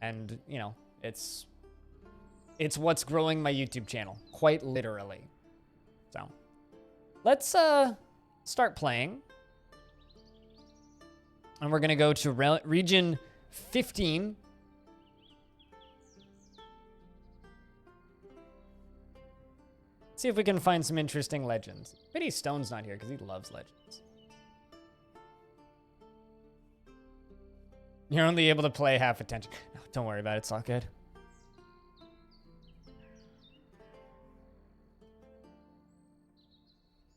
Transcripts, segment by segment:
And, you know, it's what's growing my YouTube channel, quite literally. So, let's start playing. And we're gonna go to region 15. See if we can find some interesting legends. Pity Stone's not here because he loves legends. You're only able to play half attention. No, don't worry about it. It's all good.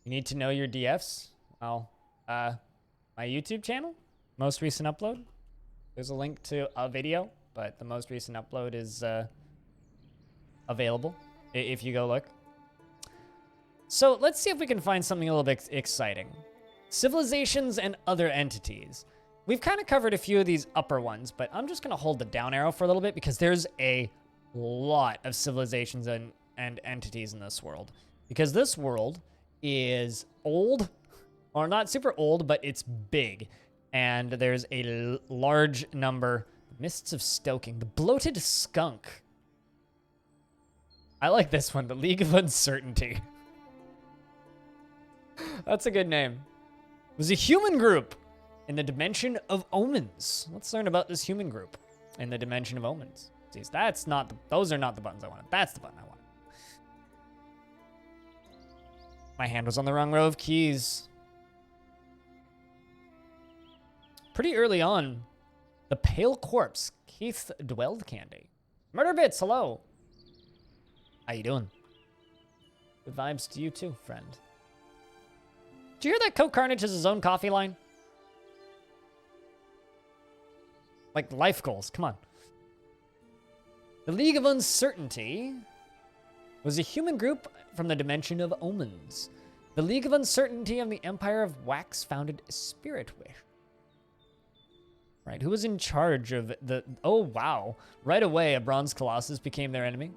You need to know your DFs? Well, my YouTube channel, most recent upload. There's a link to a video, but the most recent upload is available if you go look. So let's see if we can find something a little bit exciting. Civilizations and other entities. We've kind of covered a few of these upper ones, but I'm just going to hold the down arrow for a little bit because there's a lot of civilizations and entities in this world. Because this world is old, or not super old, but it's big. And there's a large number. Mists of Stoking. The Bloated Skunk. I like this one. The League of Uncertainty. That's a good name. It was a human group in the Dimension of Omens. Let's learn about this human group in the Dimension of Omens. See, that's not those are not the buttons I wanted. That's the button I wanted. My hand was on the wrong row of keys. Pretty early on, the Pale Corpse, Keith Dwelled Candy. Murder Bits, hello. How you doing? Good vibes to you too, friend. Did you hear that Coke Carnage has his own coffee line? Like life goals, come on. The League of Uncertainty was a human group from the Dimension of Omens. The League of Uncertainty of the Empire of Wax founded Spirit Wish. Right, who was in charge of the... Oh, wow. Right away, a Bronze Colossus became their enemy.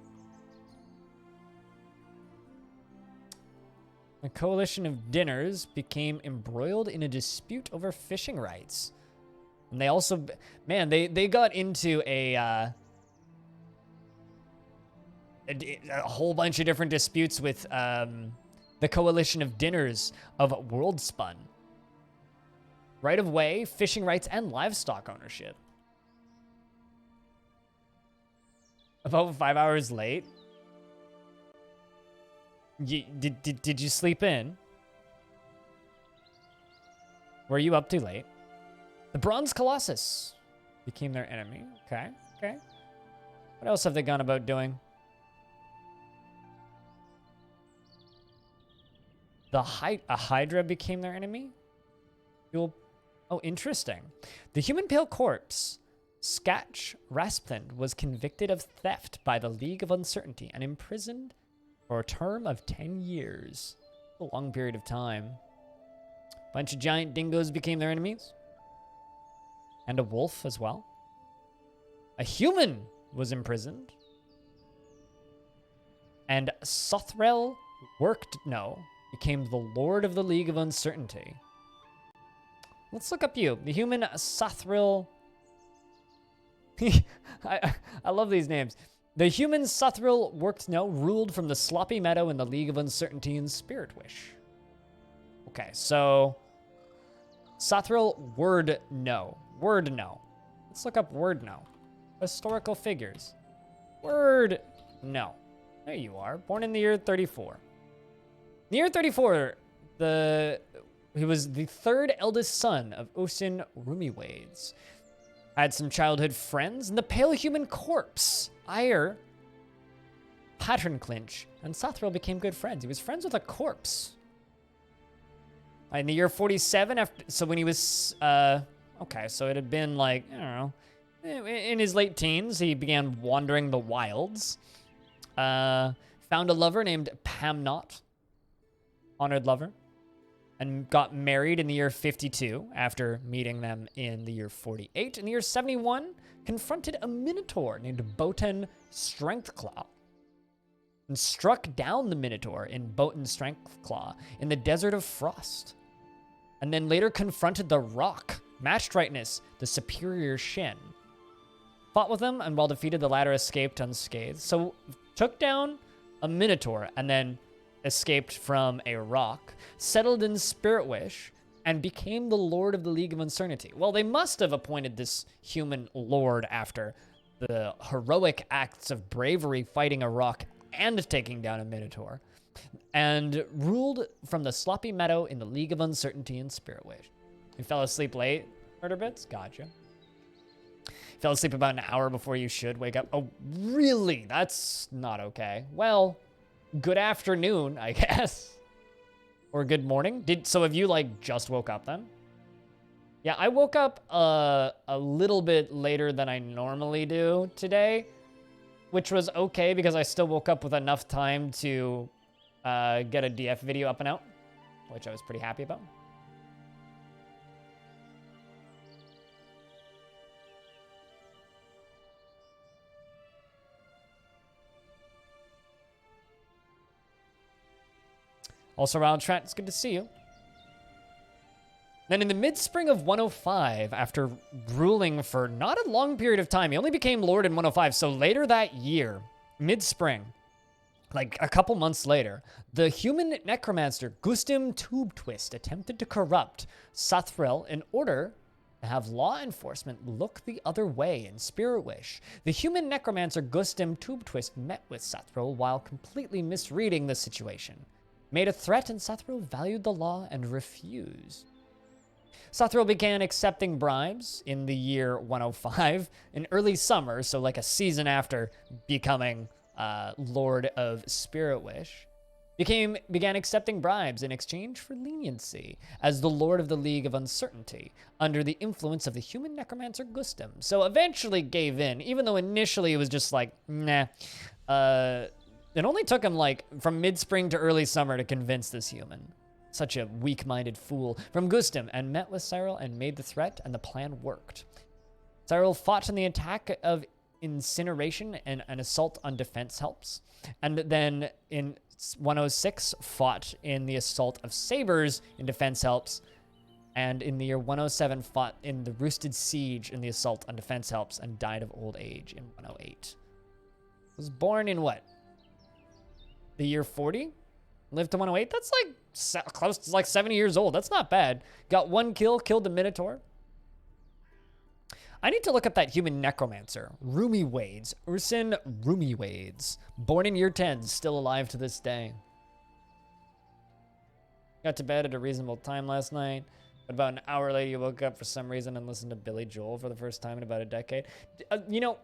A coalition of dinners became embroiled in a dispute over fishing rights. And they also... Man, they got into a whole bunch of different disputes with the coalition of dinners of Worldspun. Right of way, fishing rights, and livestock ownership. About 5 hours late. Did you sleep in? Were you up too late? The Bronze Colossus became their enemy. Okay, okay. What else have they gone about doing? A Hydra became their enemy? Oh, interesting. The human pale corpse, Skatch Rasplind, was convicted of theft by the League of Uncertainty and imprisoned for a term of 10 years. A long period of time. A bunch of giant dingoes became their enemies. And a wolf as well. A human was imprisoned. And Sothrel became the Lord of the League of Uncertainty. Let's look up you. The human Sothril. I love these names. The human Sothril ruled from the Sloppy Meadow in the League of Uncertainty and Spirit Wish. Okay, so Sothril, word no. Word no. Let's look up word no. Historical figures. Word no. There you are. Born in the year 34. In the year 34, he was the third eldest son of Osin Rumiwades. Had some childhood friends, and the pale human corpse, Ire, Pattern Clinch, and Sothril became good friends. He was friends with a corpse. In the year 47, so when he was, okay, so it had been like, I don't know, in his late teens, he began wandering the wilds. Found a lover named Pamnot, honored lover, and got married in the year 52 after meeting them in the year 48. In the year 71, confronted a minotaur named Botan Strengthclaw and struck down the minotaur in Botan Strengthclaw in the Desert of Frost. And then later confronted the rock, matched rightness, the superior Shin. Fought with him, and while defeated, the latter escaped unscathed. So, took down a Minotaur, and then escaped from a rock, settled in Spirit Wish, and became the Lord of the League of Uncertainty. Well, they must have appointed this human lord after the heroic acts of bravery fighting a rock and taking down a Minotaur, and ruled from the Sloppy Meadow in the League of Uncertainty and Spirit Wish. You fell asleep late, Murder Bits? Gotcha. Fell asleep about an hour before you should wake up. Oh, really? That's not okay. Well, good afternoon, I guess. Or good morning. So have you, like, just woke up then? Yeah, I woke up a little bit later than I normally do today, which was okay because I still woke up with enough time to get a DF video up and out, which I was pretty happy about. Also, around Trent, it's good to see you. Then in the mid-spring of 105, after ruling for not a long period of time, he only became Lord in 105, so later that year, mid-spring, like a couple months later, the human necromancer Gustim Tubetwist attempted to corrupt Sathril in order to have law enforcement look the other way in Spirit Wish. The human necromancer Gustim Tubetwist met with Sathril while completely misreading the situation, made a threat, and Sathril valued the law and refused. Sathril began accepting bribes in the year 105, in early summer, so like a season after becoming Lord of Spirit Wish. Began accepting bribes in exchange for leniency as the Lord of the League of Uncertainty, under the influence of the human necromancer Gustim. So eventually gave in, even though initially it was just like, nah. It only took him, like, from mid-spring to early summer to convince this human. Such a weak-minded fool. From Gustim, and met with Cyril and made the threat, and the plan worked. Cyril fought in the attack of incineration and an assault on defense helps. And then in 106, fought in the assault of sabers in defense helps. And in the year 107, fought in the roosted siege in the assault on defense helps, and died of old age in 108. Was born in what? The year 40? Lived to 108? That's like close to like 70 years old. That's not bad. Got one kill, killed the Minotaur. I need to look up that human necromancer. Rumiwades. Ursin Rumiwades. Born in year 10, still alive to this day. Got to bed at a reasonable time last night. But about an hour later, you woke up for some reason and listened to Billy Joel for the first time in about a decade. You know,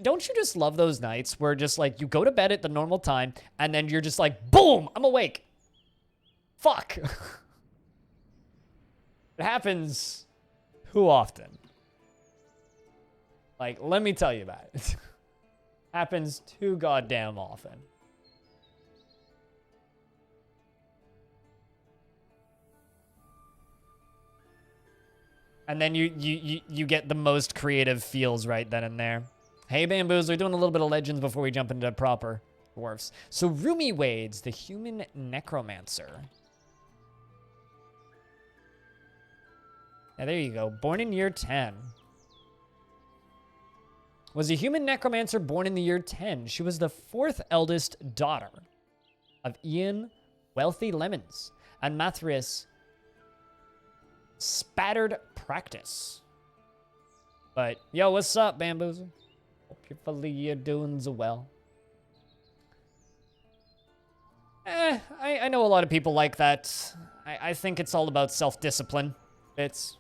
don't you just love those nights where just like you go to bed at the normal time and then you're just like, boom, I'm awake. Fuck. It happens too often. Like, let me tell you about it. Happens too goddamn often. And then you get the most creative feels right then and there. Hey, Bamboos, we're doing a little bit of legends before we jump into proper dwarfs. So, Rumiwades, the human necromancer. Yeah, there you go. Born in year 10. Was a human necromancer born in the year 10. She was the fourth eldest daughter of Ian Wealthy Lemons and Mathrius Spattered Practice. But, yo, what's up, Bamboozle? Hopefully you're doing so well. I know a lot of people like that. I think it's all about self-discipline. It's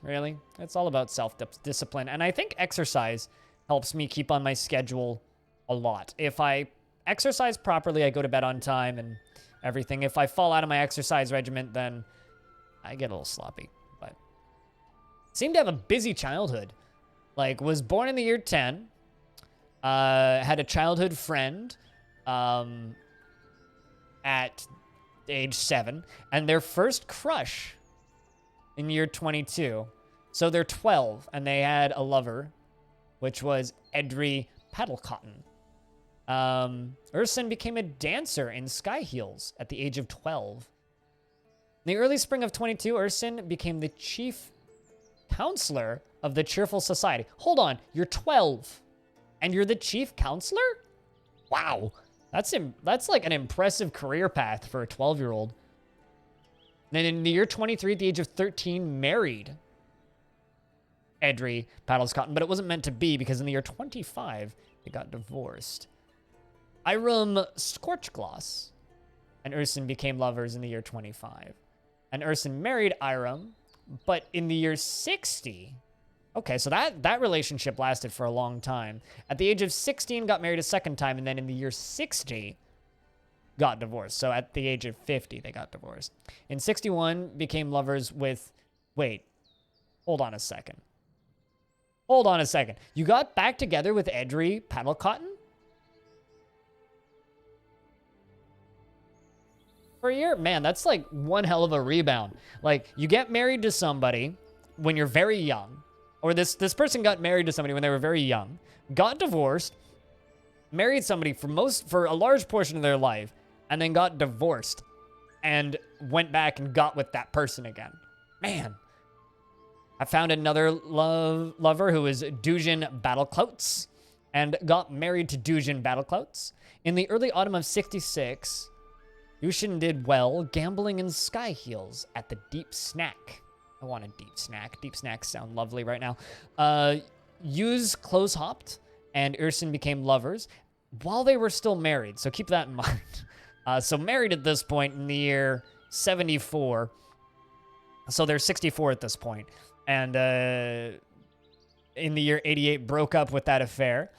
all about self-discipline. And I think exercise helps me keep on my schedule a lot. If I exercise properly, I go to bed on time and everything. If I fall out of my exercise regimen, then I get a little sloppy. But seemed to have a busy childhood. Like, was born in the year 10. Had a childhood friend at age 7. And their first crush in year 22. So they're 12, and they had a lover, which was Edry Paddlecotton. Urson became a dancer in Sky Heels at the age of 12. In the early spring of 22, Urson became the chief counselor of the Cheerful Society. Hold on, you're 12. And you're the chief counselor? Wow. That's like an impressive career path for a 12-year-old. Then in the year 23, at the age of 13, married Edry Paddles Cotton, but it wasn't meant to be because in the year 25, they got divorced. Iram Scorchgloss and Urson became lovers in the year 25. And Urson married Iram, but in the year 60... Okay, so that relationship lasted for a long time. At the age of 16, got married a second time, and then in the year 60, got divorced. So at the age of 50, they got divorced. In 61, became lovers with... Wait, hold on a second. Hold on a second. You got back together with Edry Paddlecotton? For a year? Man, that's like one hell of a rebound. Like, you get married to somebody when you're very young. Or this person got married to somebody when they were very young, got divorced, married somebody for a large portion of their life, and then got divorced and went back and got with that person again. Man. I found another lover who is Dujin Battleclouts and got married to Dujin Battleclouts. In the early autumn of 66, Yushin did well gambling in Sky Heels at the Deep Snack. I want a deep snack. Deep snacks sound lovely right now. Yuz close hopped, and Urson became lovers while they were still married. So keep that in mind. So married at this point in the year 74. So they're 64 at this point. And in the year 88, broke up with that affair.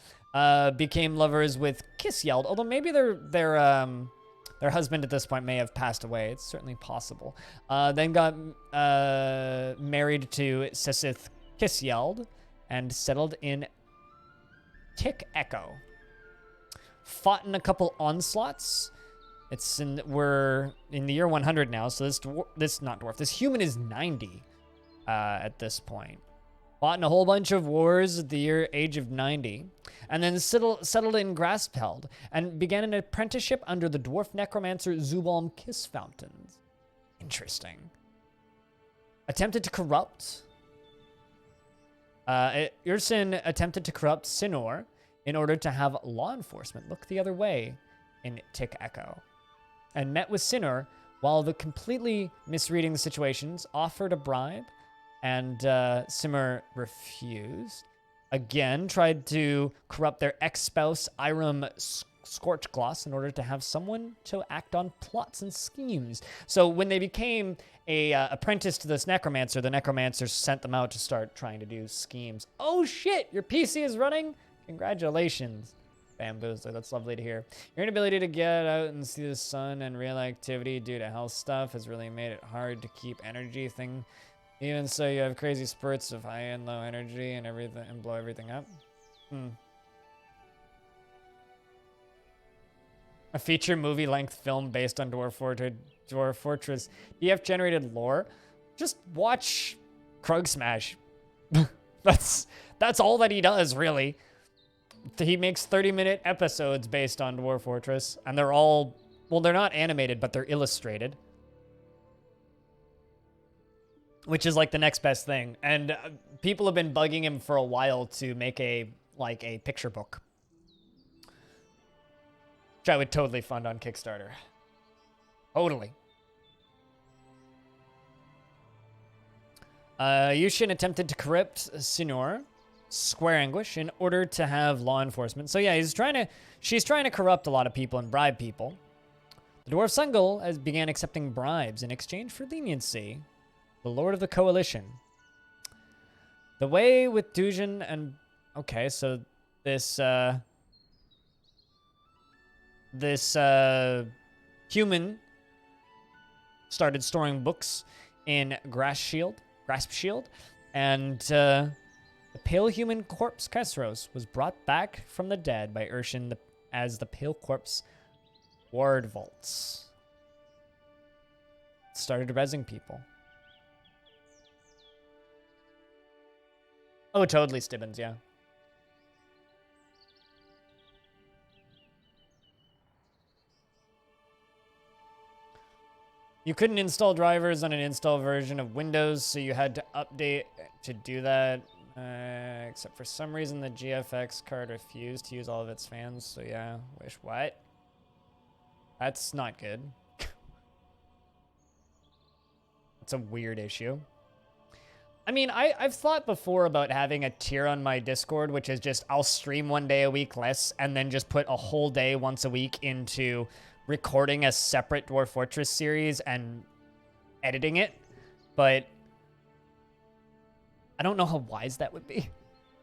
Became lovers with Kissyeld, although maybe their husband at this point may have passed away. It's certainly possible. Then got married to Sisith Kissyeld and settled in Tick Echo. Fought in a couple onslaughts. We're in the year 100 now, so this human is 90 at this point. Fought in a whole bunch of wars at the age of 90, and then settled in Grasspeld, and began an apprenticeship under the dwarf necromancer Zubalm Kissfountains. Interesting. Attempted to corrupt. Urson attempted to corrupt Sinor in order to have law enforcement look the other way in Tick Echo, and met with Sinor while completely misreading the situations, offered a bribe, and Simmer refused. Again, tried to corrupt their ex-spouse, Iram Scorchgloss, in order to have someone to act on plots and schemes. So when they became a apprentice to this necromancer, the necromancer sent them out to start trying to do schemes. Oh shit, your PC is running? Congratulations, Bamboozler. That's lovely to hear. Your inability to get out and see the sun and real activity due to health stuff has really made it hard to keep energy thing. Even so, you have crazy spurts of high and low energy and everything, and blow everything up. A feature movie-length film based on Dwarf Fortress. EF generated lore. Just watch Krug Smash. That's all that he does, really. He makes 30-minute episodes based on Dwarf Fortress, and they're all, well, they're not animated, but they're illustrated. Which is like the next best thing. And people have been bugging him for a while to make a picture book. Which I would totally fund on Kickstarter. Totally. Yushin attempted to corrupt Sinor, Square Anguish, in order to have law enforcement. So yeah, she's trying to corrupt a lot of people and bribe people. The Dwarf Sungul began accepting bribes in exchange for leniency. The Lord of the Coalition. The way with Dujin and... Okay, so this human started storing books in Grasp Shield, and the pale human corpse Kesros was brought back from the dead by Urshan as the pale corpse Ward Vaults. Started rezzing people. Oh, totally, Stibbins, yeah. You couldn't install drivers on an install version of Windows, so you had to update to do that. Except for some reason the GFX card refused to use all of its fans, so yeah, wish what? That's not good. It's a weird issue. I mean, I've thought before about having a tier on my Discord, which is just I'll stream 1 day a week less and then just put a whole day once a week into recording a separate Dwarf Fortress series and editing it. But I don't know how wise that would be.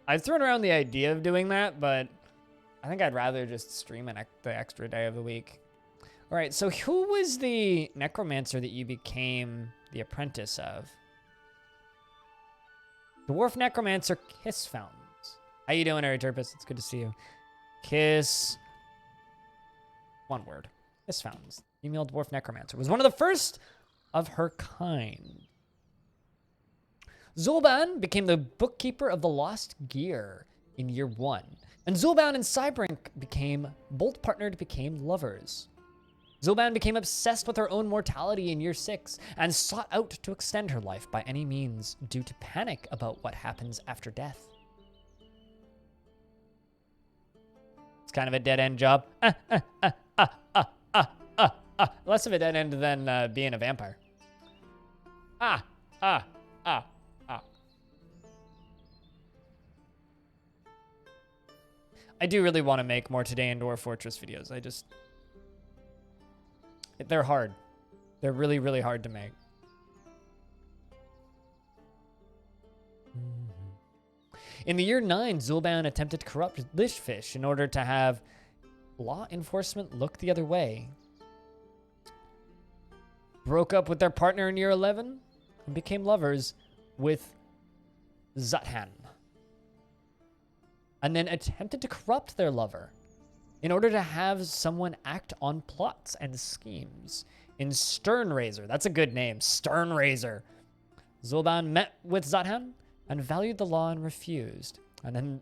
I've thrown around the idea of doing that, but I think I'd rather just stream the extra day of the week. All right, so who was the necromancer that you became the apprentice of? Dwarf necromancer Kiss Fountains. How you doing, Eriturpus? It's good to see you. Kiss. One word. Kiss Fountains. Female dwarf necromancer. Was one of the first of her kind. Zul'Ban became the bookkeeper of the Lost Gear in year 1. And Zul'Ban and Cybrink became lovers. Zul'Ban became obsessed with her own mortality in year 6 and sought out to extend her life by any means due to panic about what happens after death. It's kind of a dead-end job. Less of a dead end than being a vampire. I do really want to make more Today in Dwarf Fortress videos. They're hard. They're really, really hard to make. In the year 9, Zul'Ban attempted to corrupt Lishfish in order to have law enforcement look the other way. Broke up with their partner in year 11 and became lovers with Zuthan. And then attempted to corrupt their lover in order to have someone act on plots and schemes. In Sternraiser, that's a good name, Sternraiser. Zul'Ban met with Zuthan and valued the law and refused. And then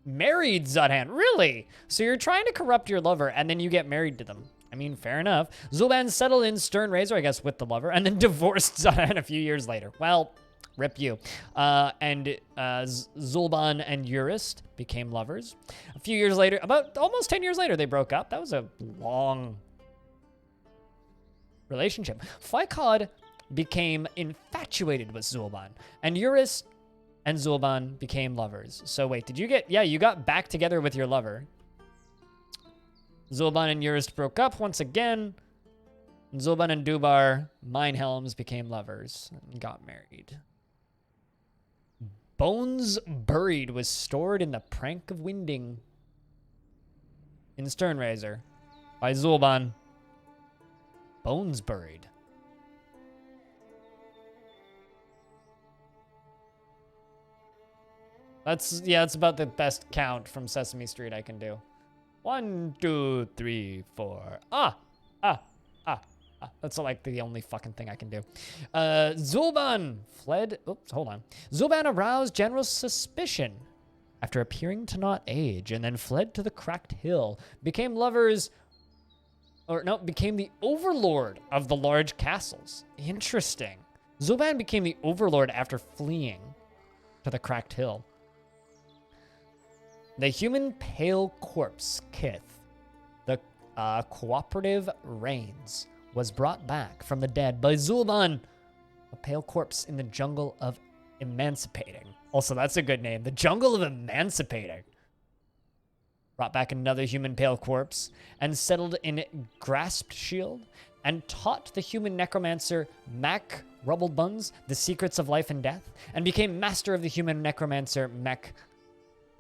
married Zuthan, really? So you're trying to corrupt your lover and then you get married to them. I mean, fair enough. Zul'Ban settled in Sternraiser, I guess, with the lover, and then divorced Zuthan a few years later. Well, rip you. And Zul'Ban and Eurist became lovers. A few years later, about almost 10 years later, they broke up. That was a long relationship. Fikod became infatuated with Zul'Ban, and Eurist and Zul'Ban became lovers. So wait, you got back together with your lover. Zul'Ban and Eurist broke up once again. And Zul'Ban and Dubar, Minehelms, became lovers and got married. Bones Buried was stored in the Prank of Winding in Sternraiser by Zul'Ban. Bones Buried. That's about the best count from Sesame Street I can do. 1, 2, 3, 4. That's like the only fucking thing I can do. Zul'Ban fled. Oops, hold on. Zul'Ban aroused general suspicion after appearing to not age and then fled to the Cracked Hill. Became the overlord of the large castles. Interesting. Zul'Ban became the overlord after fleeing to the Cracked Hill. The human pale corpse, Kith, the cooperative reigns, was brought back from the dead by Zul'Ban, a pale corpse in the jungle of emancipating. Also, that's a good name. The jungle of emancipating. Brought back another human pale corpse and settled in Grasped Shield and taught the human necromancer Mac Rubblebuns the secrets of life and death and became master of the human necromancer Mac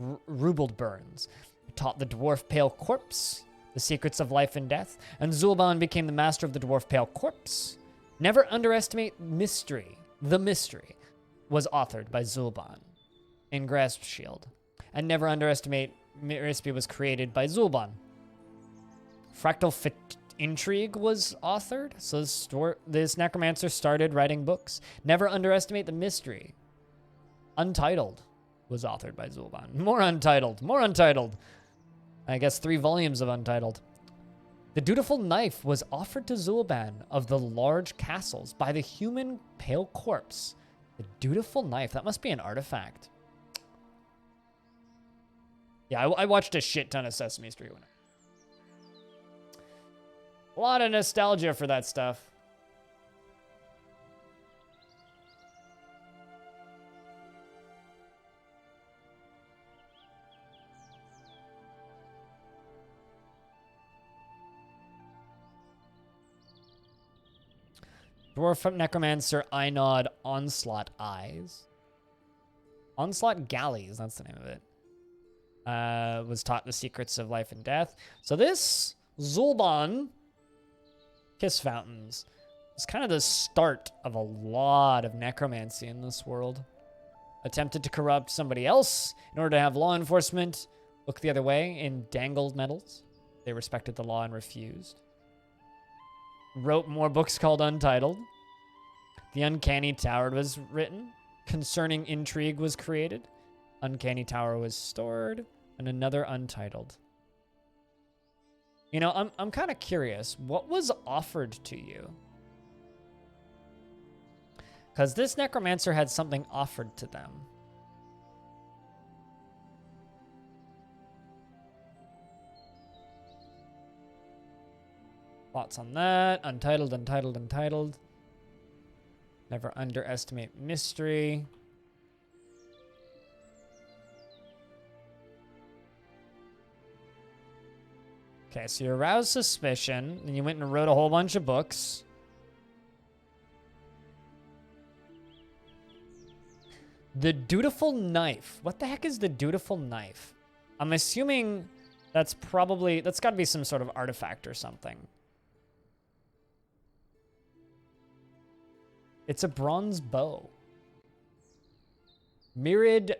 Rubbleburns. Taught the dwarf pale corpse the secrets of life and death, and Zul'Ban became the master of the dwarf pale corpse. Never underestimate mystery. The mystery was authored by Zul'Ban in Grasp Shield, and never underestimate Myrispi was created by Zul'Ban. Fractal Intrigue was authored, so this necromancer started writing books. Never underestimate the mystery. Untitled was authored by Zul'Ban. More Untitled. I guess 3 volumes of Untitled. The Dutiful Knife was offered to Zul'Ban of the large castles by the human pale corpse. The Dutiful Knife, that must be an artifact. Yeah, I watched a shit ton of Sesame Street. A lot of nostalgia for that stuff. Dwarf Necromancer Einod Onslaught Eyes. Onslaught Galleys, that's the name of it. Was taught the secrets of life and death. So this Zul'Ban Kiss Fountains is kind of the start of a lot of necromancy in this world. Attempted to corrupt somebody else in order to have law enforcement look the other way in dangled medals. They respected the law and refused. Wrote more books called Untitled. The Uncanny Tower was written. Concerning Intrigue was created. Uncanny Tower was stored. And another Untitled. You know, I'm kind of curious. What was offered to you? Because this necromancer had something offered to them. Thoughts on that? Untitled, Untitled, Untitled. Never underestimate mystery. Okay, so you aroused suspicion, and you went and wrote a whole bunch of books. The Dutiful Knife. What the heck is the Dutiful Knife? I'm assuming that's got to be some sort of artifact or something. It's a bronze bow. Mirid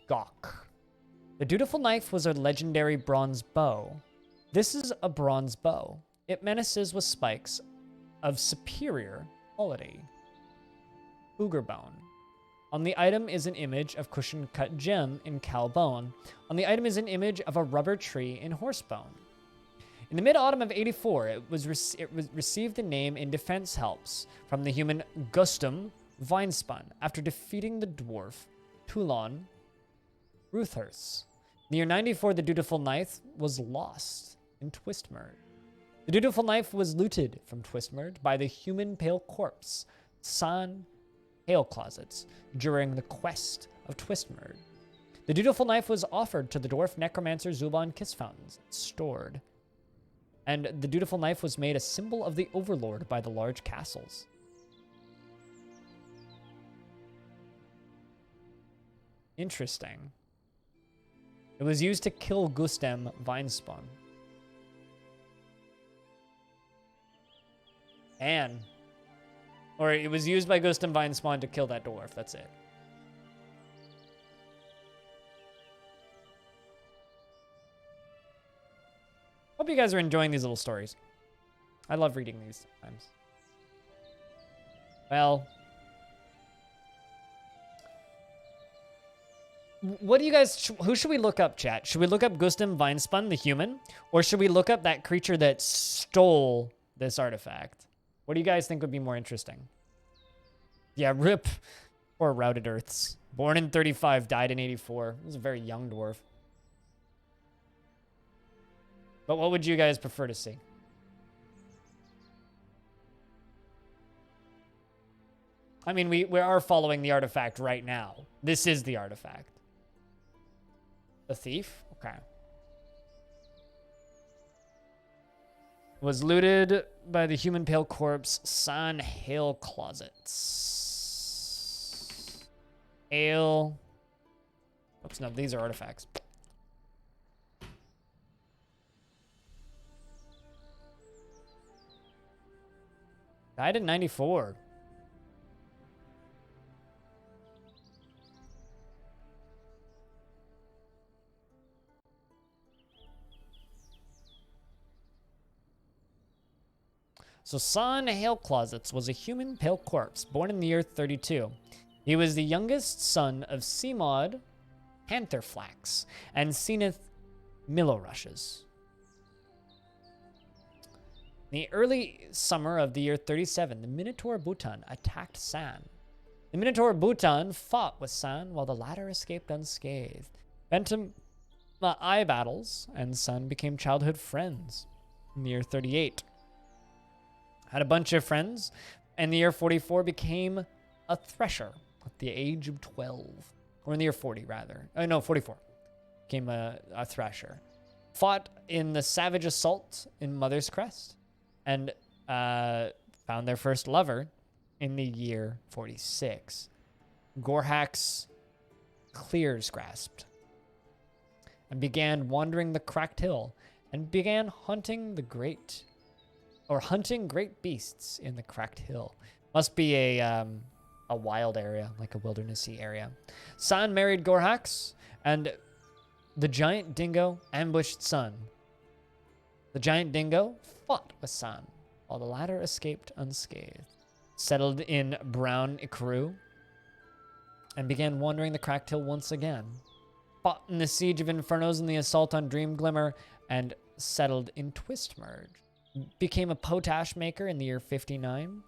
Gok. The Dutiful Knife was a legendary bronze bow. This is a bronze bow. It menaces with spikes of superior quality. Boogerbone. On the item is an image of cushion-cut gem in cow bone. On the item is an image of a rubber tree in horsebone. In the mid-autumn of 84, it received the name in defense helps from the human Gustum Vinespun after defeating the dwarf Toulon Ruthurst. In the year 94, the Dutiful Knife was lost in Twistmerd. The Dutiful Knife was looted from Twistmerd by the human pale corpse San Hail Closets during the quest of Twistmerd. The Dutiful Knife was offered to the dwarf necromancer Zul'Ban Kiss Fountains, stored. And the Dutiful Knife was made a symbol of the Overlord by the large castles. Interesting. It was used to kill Gustem Vinespun. Or it was used by Gustem Vinespun to kill that dwarf. That's it. Hope you guys are enjoying these little stories. I love reading these sometimes. Well, what do you guys, who should we look up, chat? Should we look up Gustem Vinespun, the human? Or should we look up that creature that stole this artifact? What do you guys think would be more interesting? Yeah, rip. Or Routed Earths. Born in 35, died in 84. He was a very young dwarf. But what would you guys prefer to see? I mean, we are following the artifact right now. This is the artifact. The thief? Okay. Was looted by the human pale corpse San Hail Closets. Ale. Oops, no, these are artifacts. Died in 94. So San Hail Closets was a human pale corpse born in the year 32. He was the youngest son of Seamod Pantherflax and Zenith Millowrushes. In the early summer of the year 37, the Minotaur Bhutan attacked San. The Minotaur Bhutan fought with San while the latter escaped unscathed. Bentham eye battles, and Sun became childhood friends in the year 38. Had a bunch of friends. In the year 44, became a thresher at the age of 12. Or in the year 40, rather. Oh, no, 44. Became a thresher. Fought in the savage assault in Mother's Crest. And found their first lover in the year 46. Gorhak's clears grasped. And began wandering the cracked hill. And began hunting great beasts in the cracked hill. Must be a wild area, like a wildernessy area. San married Gorhax, and the giant dingo ambushed Sun. The giant dingo fought with San, while the latter escaped unscathed. Settled in Brown Ikaru, and began wandering the cracked hill once again. Fought in the Siege of Infernos and the assault on Dream Glimmer, and settled in Twistmerge. Became a potash maker in the year 59.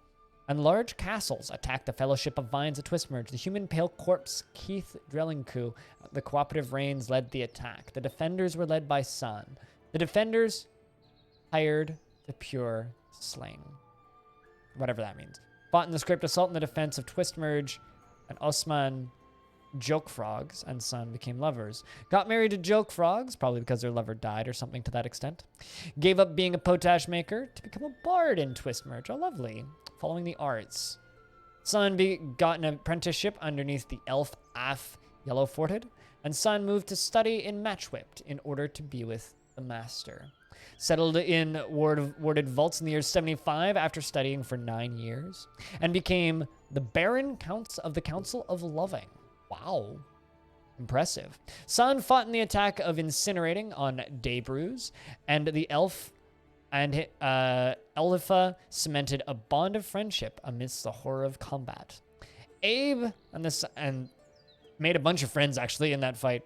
And large castles attacked the Fellowship of Vines at Twistmerge. The human pale corpse Keith Drellingku, the cooperative Reigns, led the attack. The defenders were led by Sun. The defenders hired the pure sling. Whatever that means. Fought in the script assault in the defense of Twistmerge, and Osman Joke Frogs and Sun became lovers. Got married to Joke Frogs, probably because their lover died or something to that extent. Gave up being a potash maker to become a bard in Twistmerge. Oh, lovely. Following the arts. Sun got an apprenticeship underneath the elf Af Yellowforted, and Sun moved to study in Matchwhipped in order to be with the master. Settled in Warded Vaults in the year 75 after studying for 9 years, and became the Baron Counts of the Council of Loving. Wow. Impressive. Sun fought in the attack of incinerating on Daybrews, and the elf and Elifa cemented a bond of friendship amidst the horror of combat. Abe and made a bunch of friends actually in that fight.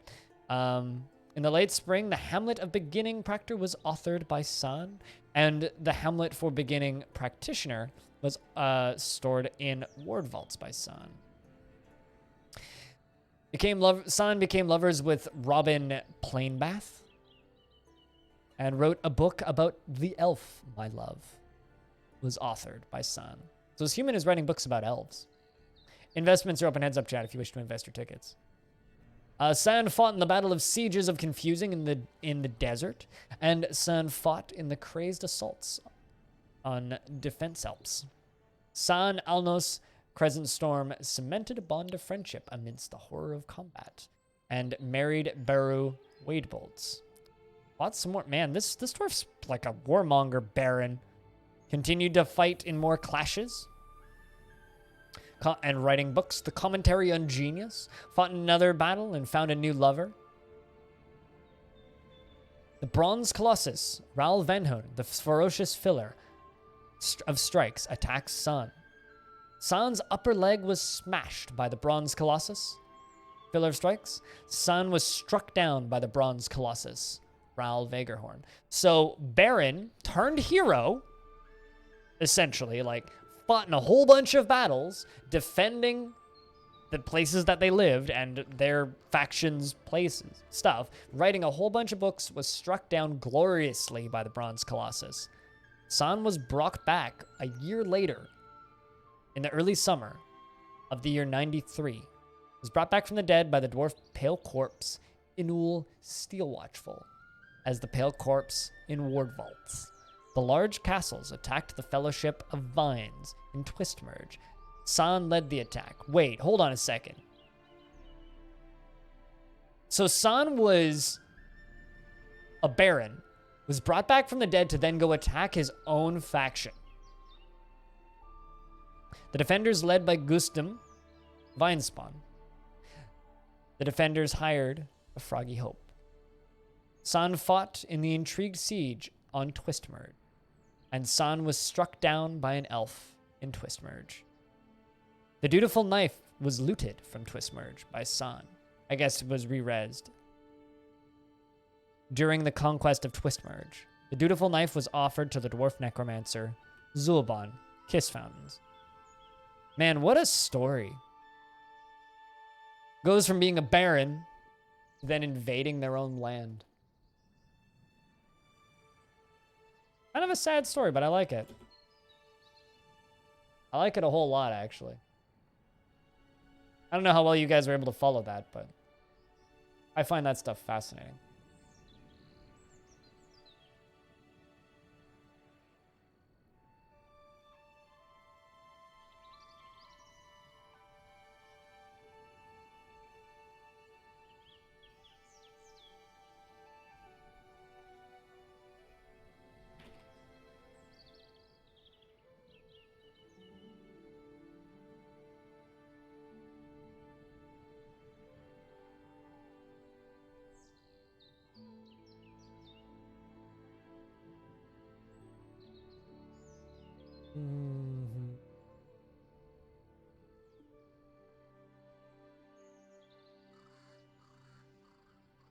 In the late spring, the Hamlet of Beginning Practor was authored by Sun, and the Hamlet for Beginning Practitioner was stored in Ward Vaults by Sun. Sun became lovers with Robin Plainbath and wrote a book about the elf, My Love, was authored by Sun. So this human is writing books about elves. Investments are open. Heads up, chat, if you wish to invest your tickets. Sun fought in the Battle of Sieges of Confusing in the desert, and Sun fought in the crazed assaults on defense helps. San Alnos Crescent Storm cemented a bond of friendship amidst the horror of combat, and married Beru Wadebolts. Lots some more. Man, this dwarf's like a warmonger baron. Continued to fight in more clashes. And writing books. The Commentary on Genius. Fought in another battle and found a new lover. The Bronze Colossus, Raoul Venhoen, the ferocious filler of strikes, attacks Sun. Sun's upper leg was smashed by the Bronze Colossus. Filler of strikes. Sun was struck down by the Bronze Colossus, Raoul Vagerhorn. So Baron turned hero, essentially, like fought in a whole bunch of battles, defending the places that they lived and their factions' places, stuff, writing a whole bunch of books, was struck down gloriously by the Bronze Colossus. Sun was brought back a year later, in the early summer of the year 93. Was brought back from the dead by the dwarf Pale Corpse, Inul Steelwatchful, as the Pale Corpse in Ward Vaults. The large castles attacked the Fellowship of Vines in Twistmerge. San led the attack. Wait, hold on a second. So San was a baron, was brought back from the dead to then go attack his own faction. The defenders led by Gustum Vinespawn. The defenders hired a Froggy Hope. San fought in the intrigued siege on Twistmerge, and San was struck down by an elf in Twistmerge. The Dutiful Knife was looted from Twistmerge by San. I guess it was re-resed. During the conquest of Twistmerge, the Dutiful Knife was offered to the dwarf necromancer Zulban Kiss Fountains. Man, what a story. Goes from being a baron then invading their own land. Kind of a sad story, but I like it. I like it a whole lot, actually. I don't know how well you guys were able to follow that, but I find that stuff fascinating.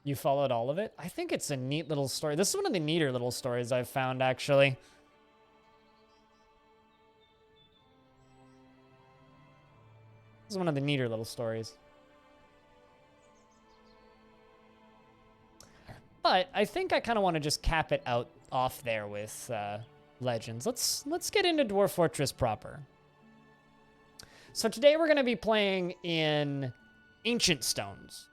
You followed all of it? I think it's a neat little story. This is one of the neater little stories I've found, actually. This is one of the neater little stories. But I think I kind of want to just cap it out off there with Legends. Let's get into Dwarf Fortress proper. So today we're going to be playing in Ancient Stones.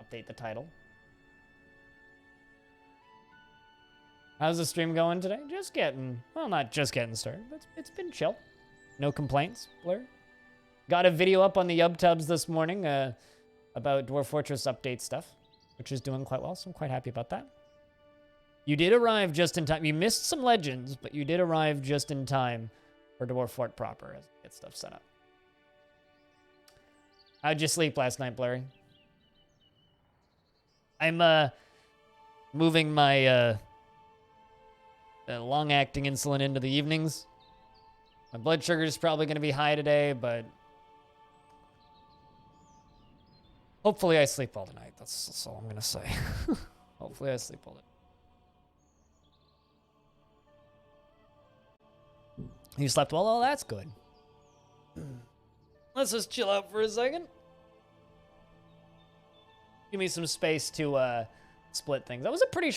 Update the title. How's the stream going today? Just getting, well, not just getting started, but it's been chill. No complaints, Blur. Got a video up on the YubTubs this morning about Dwarf Fortress update stuff, which is doing quite well, so I'm quite happy about that. You did arrive just in time. You missed some Legends, but you did arrive just in time for Dwarf Fort proper as we get stuff set up. How'd you sleep last night, Blurry? I'm moving my long-acting insulin into the evenings. My blood sugar is probably going to be high today, but hopefully I sleep all the night. That's all I'm going to say. Hopefully I sleep all the night. You slept well? Oh, that's good. Let's just chill out for a second. Give me some space to split things. That was a pretty